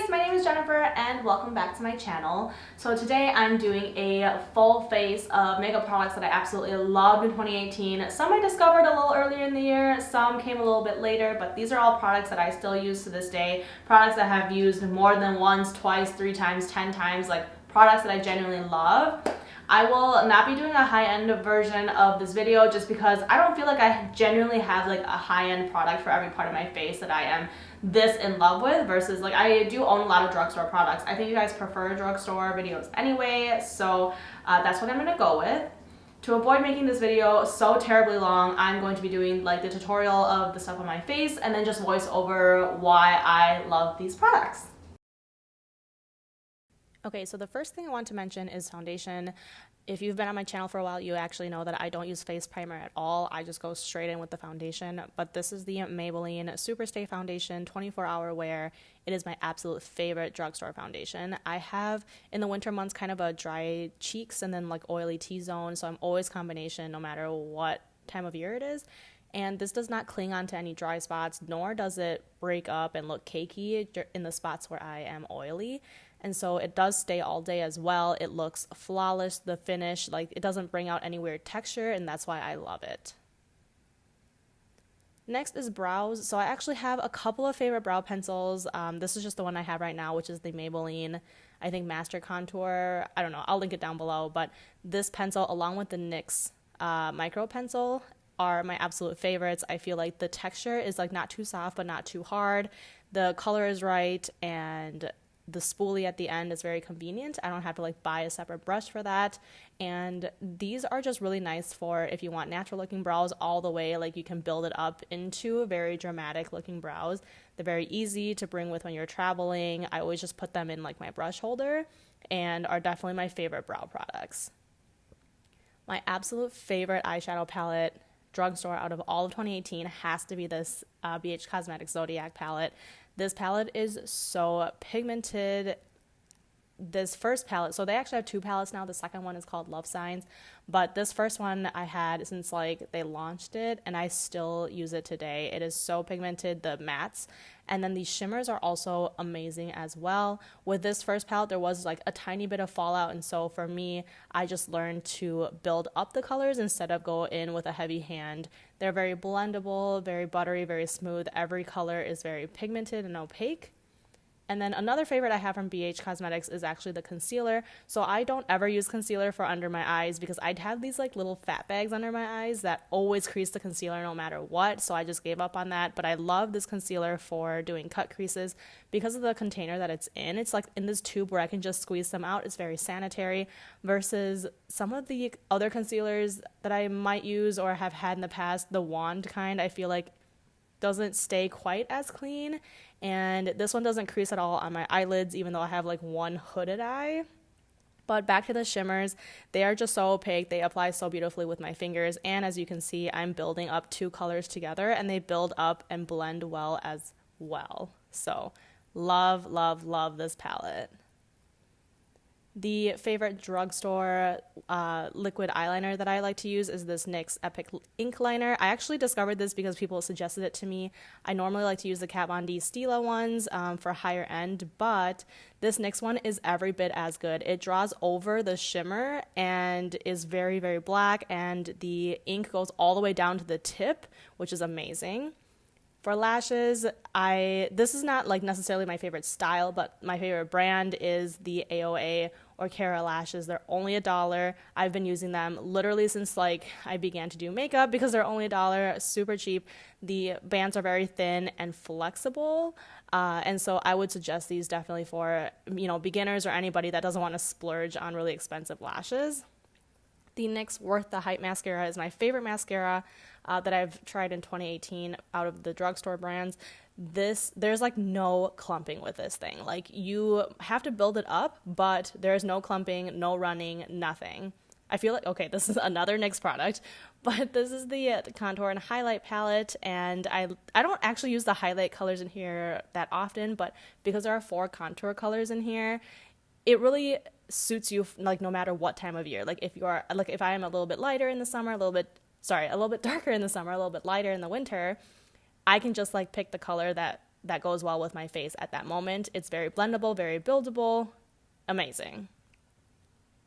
my name is Jennifer and welcome back to my channel. So today I'm doing a full face of makeup products that I absolutely loved in 2018. Some I discovered a little earlier in the year, some came a little bit later, but these are all products that I still use to this day. Products that I have used more than once, twice, 3 times, 10 times, like products that I genuinely love. I will not be doing a high-end version of this video just because I don't feel like I genuinely have like a high-end product for every part of my face that I am this in love with, versus like I do own a lot of drugstore products. I think you guys prefer drugstore videos anyway, so that's what I'm gonna go with. To avoid making this video so terribly long, I'm going to be doing like the tutorial of the stuff on my face and then just voice over why I love these products. Okay, so the first thing I want to mention is foundation. If you've been on my channel for a while, you actually know that I don't use face primer at all. I just go straight in with the foundation. But this is the Maybelline Superstay Foundation 24-hour wear. It is my absolute favorite drugstore foundation. I have, in the winter months, kind of a dry cheeks and then like oily T-zone, so I'm always combination no matter what time of year it is. And this does not cling onto any dry spots, nor does it break up and look cakey in the spots where I am oily. And so it does stay all day as well. It looks flawless, the finish, like it doesn't bring out any weird texture, and that's why I love it. Next is brows. So I actually have a couple of favorite brow pencils. This is just the one I have right now, which is the Maybelline, I think, Master Contour. I don't know, I'll link it down below, but this pencil along with the NYX micro pencil are my absolute favorites. I feel like the texture is like not too soft but not too hard. The color is right, and the spoolie at the end is very convenient. I don't have to like buy a separate brush for that. And these are just really nice for if you want natural looking brows all the way, like you can build it up into very dramatic looking brows. They're very easy to bring with when you're traveling. I always just put them in like my brush holder and are definitely my favorite brow products. My absolute favorite eyeshadow palette, drugstore, out of all of 2018 has to be this BH Cosmetics Zodiac palette. This palette is so pigmented. This first palette, so they actually have 2 palettes now. The second one is called Love Signs, but this first one I had since like they launched it, and I still use it today. It is so pigmented, the mattes, and then these shimmers are also amazing as well. With this first palette, there was like a tiny bit of fallout, and so for me, I just learned to build up the colors instead of go in with a heavy hand. They're very blendable, very buttery, very smooth. Every color is very pigmented and opaque. And then another favorite I have from BH Cosmetics is actually the concealer. So I don't ever use concealer for under my eyes because I'd have these like little fat bags under my eyes that always crease the concealer no matter what. So I just gave up on that. But I love this concealer for doing cut creases because of the container that it's in. It's like in this tube where I can just squeeze them out. It's very sanitary versus some of the other concealers that I might use or have had in the past, the wand kind, I feel like doesn't stay quite as clean, and this one doesn't crease at all on my eyelids even though I have like one hooded eye. But back to the shimmers, they are just so opaque. They apply so beautifully with my fingers, and as you can see, I'm building up 2 colors together and they build up and blend well as well. So love, love, love this palette. The favorite drugstore liquid eyeliner that I like to use is this NYX Epic Ink Liner. I actually discovered this because people suggested it to me. I normally like to use the Kat Von D Stila ones for higher end, but this NYX one is every bit as good. It draws over the shimmer and is very, very black, and the ink goes all the way down to the tip, which is amazing. For lashes, this is not like necessarily my favorite style, but my favorite brand is the AOA or Cara lashes. They're only $1. I've been using them literally since like I began to do makeup because they're only $1, super cheap. The bands are very thin and flexible, and so I would suggest these definitely for, you know, beginners or anybody that doesn't want to splurge on really expensive lashes. The NYX Worth the Hype mascara is my favorite mascara that I've tried in 2018 out of the drugstore brands. There's like no clumping with this thing. Like you have to build it up, but there's no clumping, no running, nothing. I feel like, okay, this is another NYX product, but this is the contour and highlight palette, and I don't actually use the highlight colors in here that often, but because there are 4 contour colors in here, it really suits you like no matter what time of year. Like if you are like, if I am a little bit lighter in the summer, a little bit darker in the summer, a little bit lighter in the winter, I can just like pick the color that that goes well with my face at that moment. It's very blendable, very buildable, amazing.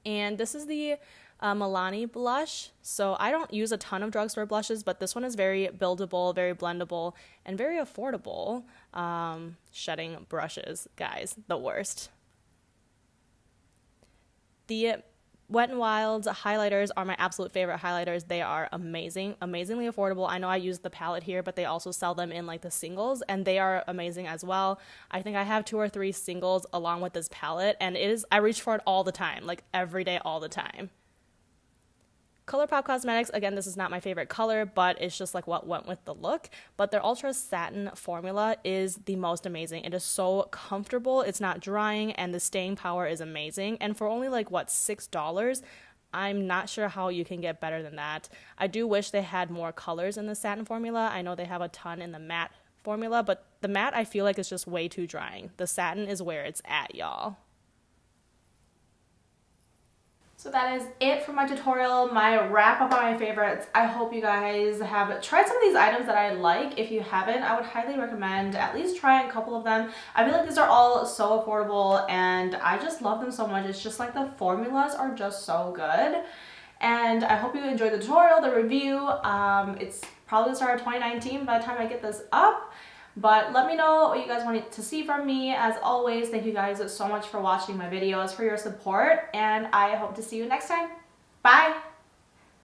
And this is the Milani blush. So I don't use a ton of drugstore blushes, but this one is very buildable, very blendable, and very affordable. Shedding brushes, guys, the worst. The Wet n Wild highlighters are my absolute favorite highlighters. They are amazing, amazingly affordable. I know I use the palette here, but they also sell them in like the singles, and they are amazing as well. I think I have 2 or 3 singles along with this palette, and I reach for it all the time, like every day, all the time. ColourPop Cosmetics, again, this is not my favorite color, but it's just like what went with the look. But their Ultra Satin formula is the most amazing. It is so comfortable, it's not drying, and the staying power is amazing. And for only like, what, $6, I'm not sure how you can get better than that. I do wish they had more colors in the satin formula. I know they have a ton in the matte formula, but the matte I feel like is just way too drying. The satin is where it's at, y'all. So that is it for my tutorial, my wrap up on my favorites. I hope you guys have tried some of these items that I like. If you haven't, I would highly recommend at least trying a couple of them. I feel like these are all so affordable and I just love them so much. It's just like the formulas are just so good. And I hope you enjoyed the tutorial, the review. It's probably the start of 2019 by the time I get this up. But let me know what you guys want to see from me. As always, thank you guys so much for watching my videos, for your support, and I hope to see you next time. Bye!